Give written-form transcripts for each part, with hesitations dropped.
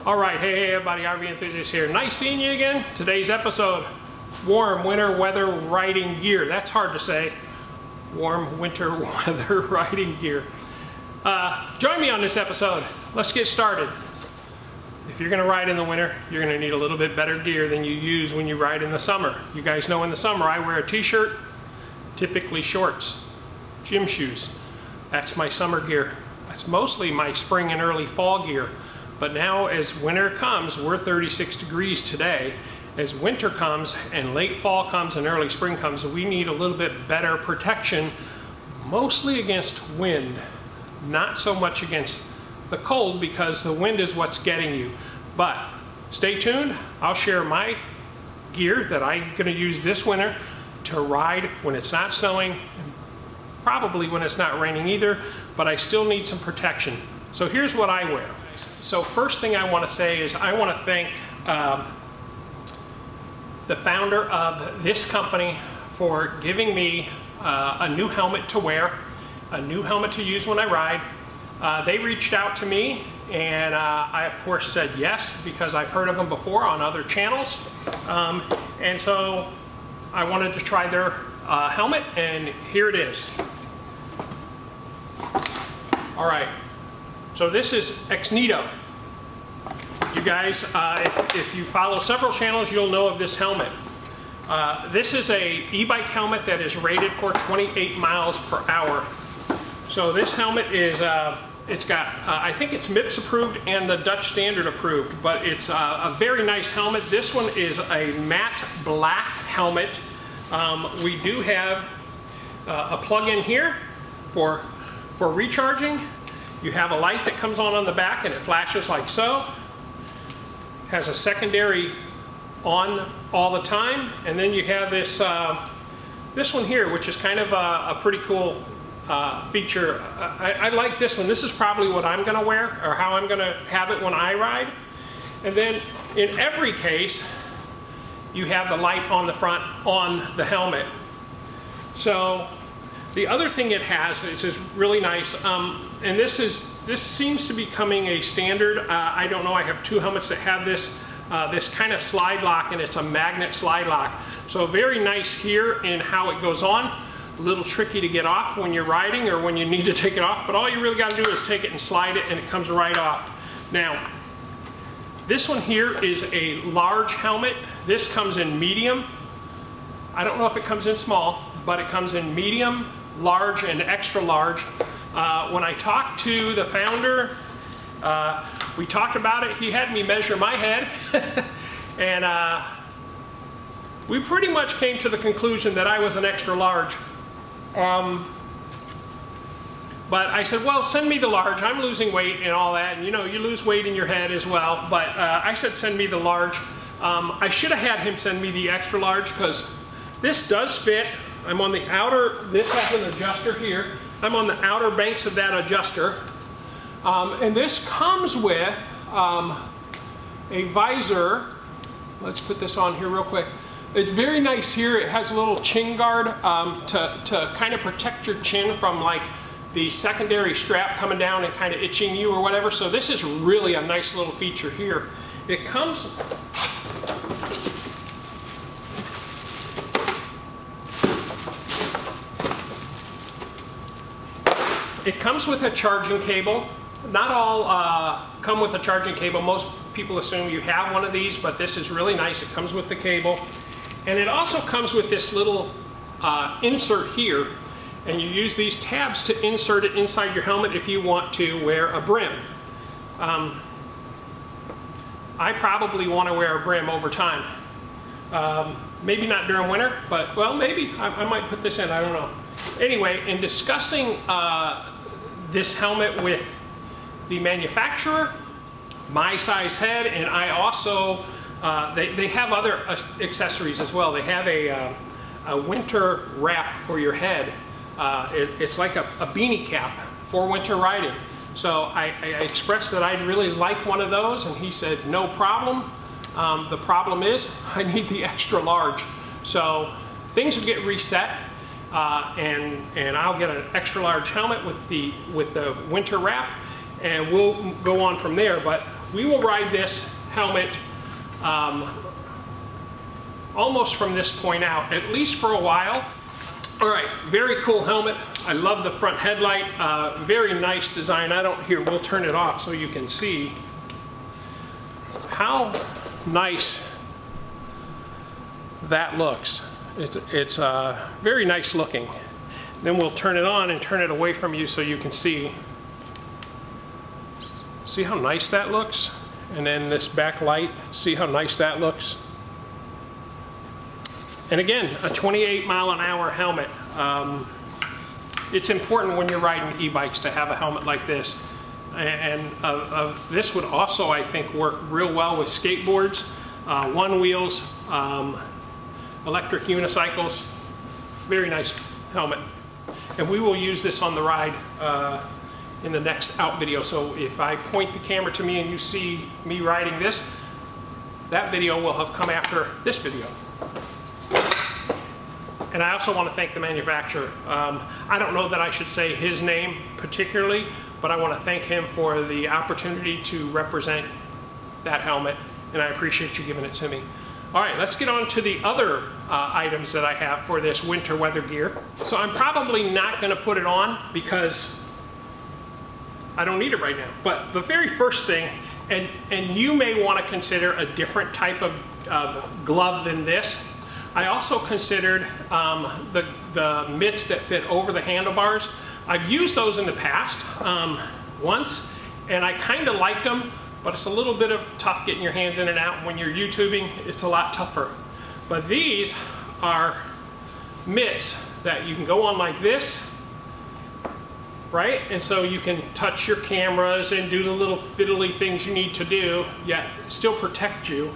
All right, hey everybody, RV Enthusiast here. Nice seeing you again. Today's episode, warm winter weather riding gear. That's hard to say. Warm winter weather riding gear. Join me on this episode. Let's get started. If you're gonna ride in the winter, you're gonna need a little bit better gear than you use when you ride in the summer. You guys know in the summer I wear a t-shirt, typically shorts, gym shoes. That's my summer gear. That's mostly my spring and early fall gear. But now as winter comes, we're 36 degrees today. As winter comes and late fall comes and early spring comes, we need a little bit better protection, mostly against wind, not so much against the cold because the wind is what's getting you. But stay tuned, I'll share my gear that I'm gonna use this winter to ride when it's not snowing, and probably when it's not raining either, but I still need some protection. So here's what I wear. So first thing I want to say is I want to thank the founder of this company for giving me a new helmet to wear, a new helmet to use when I ride. They reached out to me and I of course said yes because I've heard of them before on other channels. And so I wanted to try their helmet, and here it is. All right. So this is Ex Nihilo. You guys, if you follow several channels, you'll know of this helmet. This is a e-bike helmet that is rated for 28 miles per hour. So this helmet is, it's got, I think it's MIPS approved and the Dutch standard approved, but it's a very nice helmet. This one is a matte black helmet. We do have a plug-in here for recharging. You have a light that comes on the back and it flashes like so. Has a secondary on all the time, and then you have this this one here, which is kind of a pretty cool feature. I like this one. This is probably what I'm going to wear, or how I'm going to have it when I ride. And then in every case, you have the light on the front on the helmet. So the other thing it has, it's just really nice, and this seems to be becoming a standard. I don't know, I have two helmets that have this kind of slide lock, and it's a magnet slide lock. So very nice here in how it goes on. A little tricky to get off when you're riding or when you need to take it off, but all you really got to do is take it and slide it and it comes right off. Now, this one here is a large helmet. This comes in medium. I don't know if it comes in small, but it comes in medium, large, and extra large. When I talked to the founder, we talked about it. He had me measure my head, and we pretty much came to the conclusion that I was an extra large. But I said, well, send me the large. I'm losing weight and all that, and you know, you lose weight in your head as well. But I said, send me the large. I should have had him send me the extra large because this does fit. I'm on the outer, this has an adjuster here. I'm on the outer banks of that adjuster. And this comes with a visor. Let's put this on here real quick. It's very nice here. It has a little chin guard to kind of protect your chin from like the secondary strap coming down and kind of itching you or whatever. So this is really a nice little feature here. It comes, with a charging cable. Not all come with a charging cable. Most people assume you have one of these, but this is really nice. It comes with the cable. And it also comes with this little insert here. And you use these tabs to insert it inside your helmet if you want to wear a brim. I probably want to wear a brim over time. Maybe not during winter, but well, maybe. I might put this in, I don't know. Anyway, in discussing this helmet with the manufacturer, my size head, and I also, they have other accessories as well. They have a winter wrap for your head. It's like a beanie cap for winter riding. So I expressed that I'd really like one of those, and he said, no problem. The problem is I need the extra large. So things will get reset. And I'll get an extra large helmet with the winter wrap, and we'll go on from there. But we will ride this helmet almost from this point out, at least for a while. All right, very cool helmet. I love the front headlight. Very nice design. Here, we'll turn it off so you can see how nice that looks. It's very nice looking. Then we'll turn it on and turn it away from you so you can see. See how nice that looks? And then this back light, see how nice that looks? And again, a 28-mile-an-hour helmet. It's important when you're riding e-bikes to have a helmet like this. And this would also, I think, work real well with skateboards, one wheels, electric unicycles. Very nice helmet. And we will use this on the ride in the next out video. So if I point the camera to me and you see me riding this, that video will have come after this video. And I also want to thank the manufacturer. I don't know that I should say his name particularly, but I want to thank him for the opportunity to represent that helmet, and I appreciate you giving it to me. All right, let's get on to the other items that I have for this winter weather gear. So I'm probably not going to put it on because I don't need it right now. But the very first thing, and you may want to consider a different type of glove than this. I also considered the mitts that fit over the handlebars. I've used those in the past once, and I kind of liked them, but it's a little bit of tough getting your hands in and out. When you're YouTubing, it's a lot tougher. But these are mitts that you can go on like this, right? And so you can touch your cameras and do the little fiddly things you need to do, yet still protect you.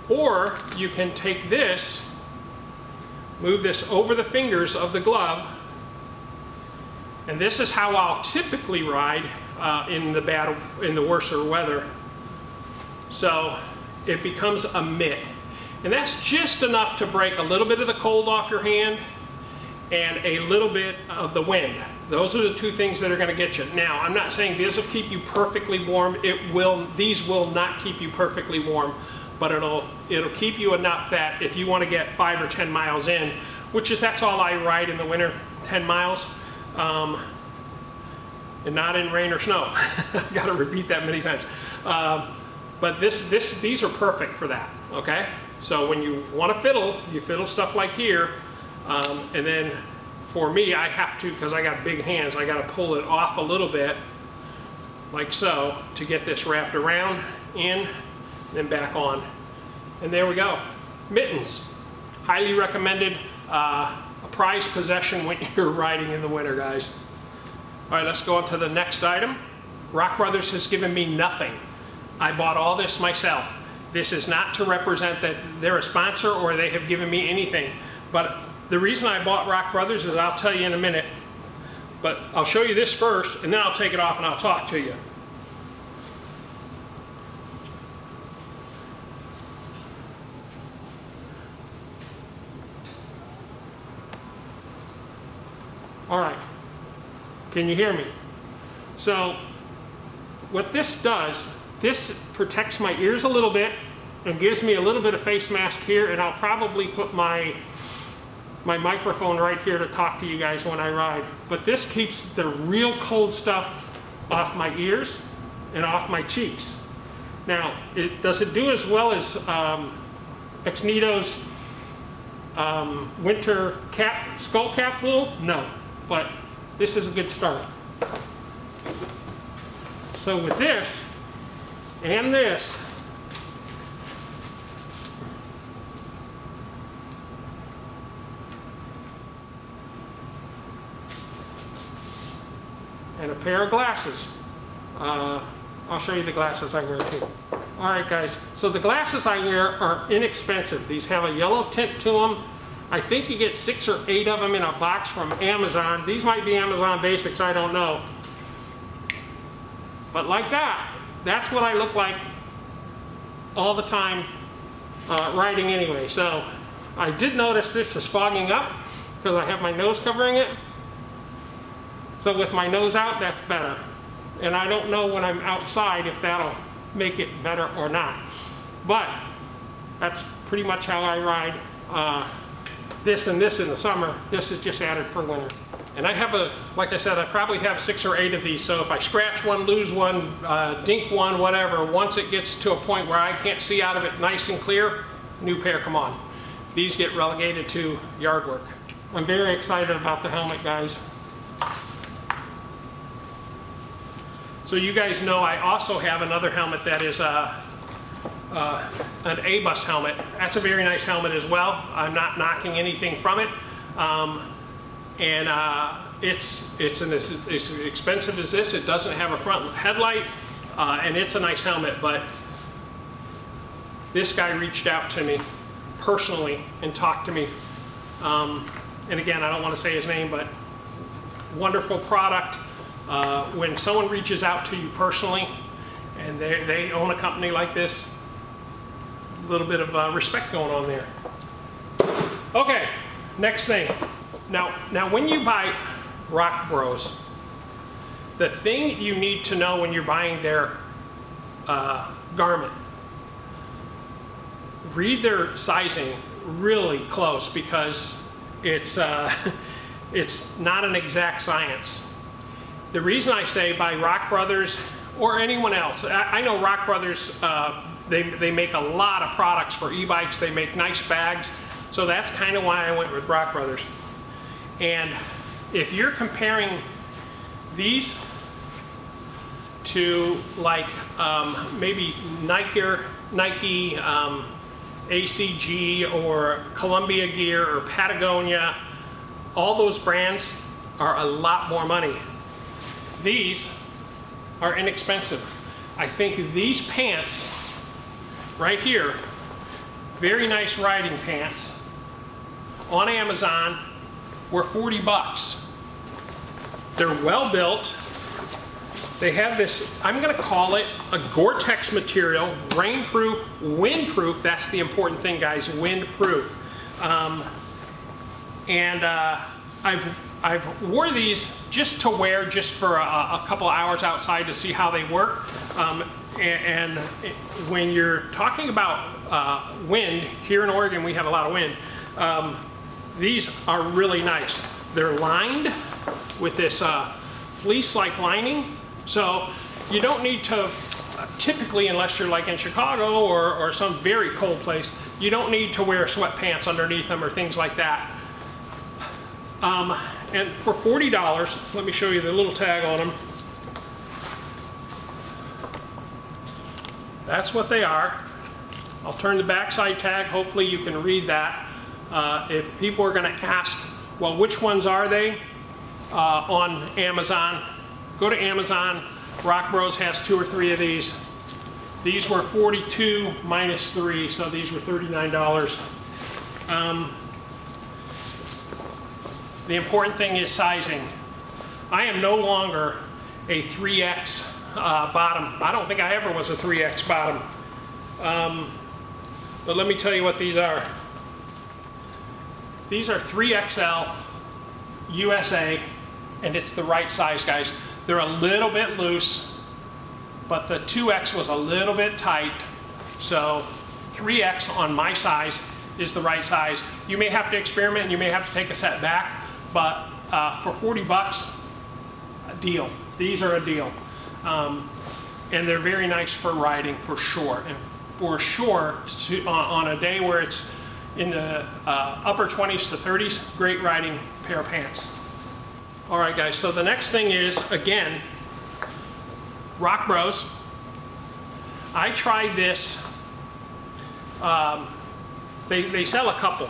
Or you can take this, move this over the fingers of the glove, and this is how I'll typically ride in the worser weather. So it becomes a mitt, and that's just enough to break a little bit of the cold off your hand and a little bit of the wind. Those are the two things that are going to get you. Now, I'm not saying these will keep you perfectly warm. These will not keep you perfectly warm, but it'll keep you enough that if you want to get 5 or 10 miles in, that's all I ride in the winter, 10 miles, and not in rain or snow. I've got to repeat that many times. But these are perfect for that, okay? So when you want to fiddle, you fiddle stuff like here, and then for me, I have to, because I got big hands, I got to pull it off a little bit, like so, to get this wrapped around, in, then back on. And there we go. Mittens. Highly recommended. A prized possession when you're riding in the winter, guys. All right, let's go on to the next item. Rock Brothers has given me nothing. I bought all this myself. This is not to represent that they're a sponsor or they have given me anything. But the reason I bought Rock Brothers is I'll tell you in a minute. But I'll show you this first, and then I'll take it off and I'll talk to you. All right, can you hear me? So what this does, this protects my ears a little bit and gives me a little bit of face mask here, and I'll probably put my microphone right here to talk to you guys when I ride. But this keeps the real cold stuff off my ears and off my cheeks. Now, does it do as well as Exnito's winter skull cap wool? No. But this is a good start. So with this and this, and a pair of glasses. I'll show you the glasses I wear too. All right, guys, so the glasses I wear are inexpensive. These have a yellow tint to them. I think you get 6 or 8 of them in a box from Amazon. These might be Amazon Basics, I don't know. But like that, that's what I look like all the time riding anyway. So I did notice this is fogging up because I have my nose covering it. So with my nose out, that's better. And I don't know when I'm outside if that'll make it better or not. But that's pretty much how I ride this and this in the summer. This is just added for winter. And I have like I said, I probably have 6 or 8 of these, so if I scratch one, lose one, dink one, whatever, once it gets to a point where I can't see out of it nice and clear, new pair come on. These get relegated to yard work. I'm very excited about the helmet, guys. So you guys know I also have another helmet that is an A-bus helmet. That's a very nice helmet as well. I'm not knocking anything from it. It's as expensive as this. It doesn't have a front headlight, and it's a nice helmet, but this guy reached out to me personally and talked to me. And again, I don't want to say his name, but wonderful product. When someone reaches out to you personally and they own a company like this, a little bit of respect going on there. Okay, next thing. Now when you buy Rock Bros, the thing you need to know when you're buying their garment, read their sizing really close, because it's not an exact science. The reason I say buy Rock Brothers or anyone else, I know Rock Brothers, they make a lot of products for e-bikes. They make nice bags, so that's kind of why I went with Rock Brothers. And if you're comparing these to like maybe Nike, ACG or Columbia Gear or Patagonia, all those brands are a lot more money. These are inexpensive. I think these pants right here, very nice riding pants, on Amazon were 40 bucks. They're well built. They have this, I'm gonna call it a Gore-Tex material, rainproof, windproof. That's the important thing, guys, windproof. I've wore these just to wear just for a couple of hours outside to see how they work. And when you're talking about wind, here in Oregon we have a lot of wind, these are really nice. They're lined with this fleece-like lining, so you don't need to, typically, unless you're like in Chicago or some very cold place, you don't need to wear sweatpants underneath them or things like that. And for $40, let me show you the little tag on them. That's what they are. I'll turn the backside tag, hopefully you can read that. If people are gonna ask, well, which ones are they on Amazon, go to Amazon. Rock Bros has 2 or 3 of these. These were 42 minus 3, so these were $39. The important thing is sizing. I am no longer a 3X bottom. I don't think I ever was a 3X bottom. But let me tell you what these are. These are 3XL USA, and it's the right size, guys. They're a little bit loose, but the 2X was a little bit tight, so 3X on my size is the right size. You may have to experiment, and you may have to take a set back, but for 40 bucks, a deal. These are a deal. And they're very nice for riding, for sure. And for sure, on a day where it's in the upper 20s to 30s, great riding pair of pants. All right, guys, so the next thing is, again, Rock Bros. I tried this. They sell a couple.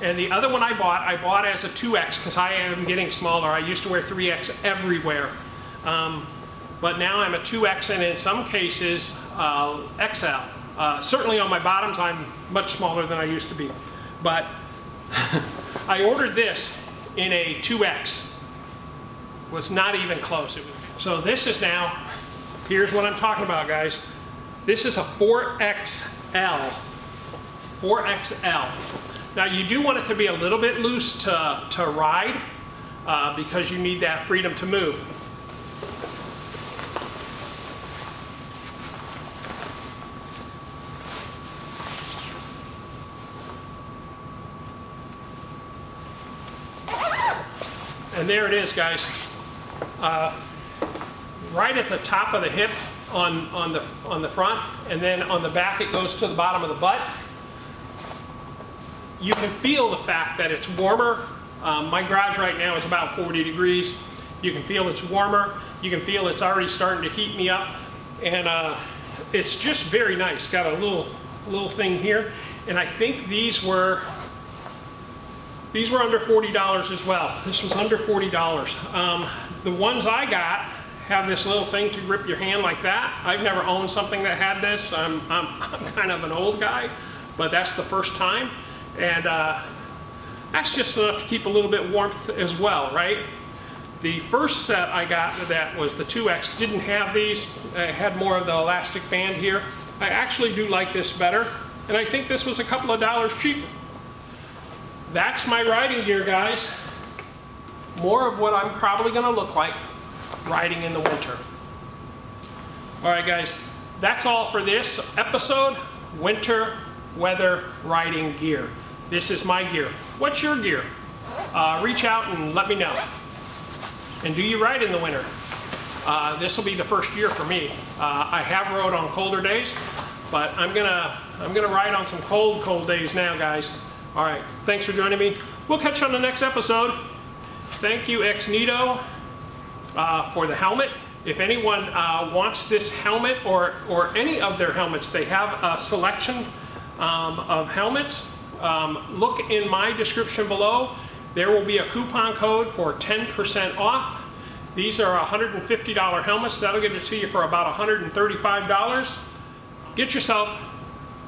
And the other one I bought as a 2X because I am getting smaller. I used to wear 3X everywhere. But now I'm a 2X, and in some cases, XL. Certainly on my bottoms, I'm much smaller than I used to be. But I ordered this in a 2X. Was not even close. So this is now, here's what I'm talking about, guys. This is a 4XL. 4XL. Now you do want it to be a little bit loose to ride because you need that freedom to move. And there it is, guys. Right at the top of the hip on the front, and then on the back it goes to the bottom of the butt. You can feel the fact that it's warmer. My garage right now is about 40 degrees. You can feel it's warmer. You can feel it's already starting to heat me up. And it's just very nice. Got a little thing here. And I think these were under $40 as well. This was under $40. The ones I got have this little thing to grip your hand like that. I've never owned something that had this. I'm kind of an old guy, but that's the first time. And that's just enough to keep a little bit warmth as well, right? The first set I got that was the 2X, didn't have these. It had more of the elastic band here. I actually do like this better, and I think this was a couple of dollars cheaper. That's my riding gear, guys. More of what I'm probably gonna look like riding in the winter. All right, guys, that's all for this episode, winter weather riding gear. This is my gear. What's your gear? Reach out and let me know. And do you ride in the winter? This will be the first year for me. I have rode on colder days, but I'm gonna ride on some cold days now, guys. All right, thanks for joining me. We'll catch you on the next episode. Thank you, Xnito, for the helmet. If anyone wants this helmet or any of their helmets, they have a selection of helmets. Look in my description below. There will be a coupon code for 10% off. These are $150 helmets. That'll get it to you for about $135. Get yourself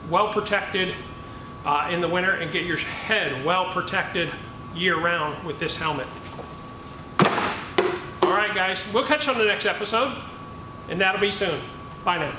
well protected in the winter and get your head well protected year-round with this helmet. All right, guys, we'll catch you on the next episode, and that'll be soon. Bye now.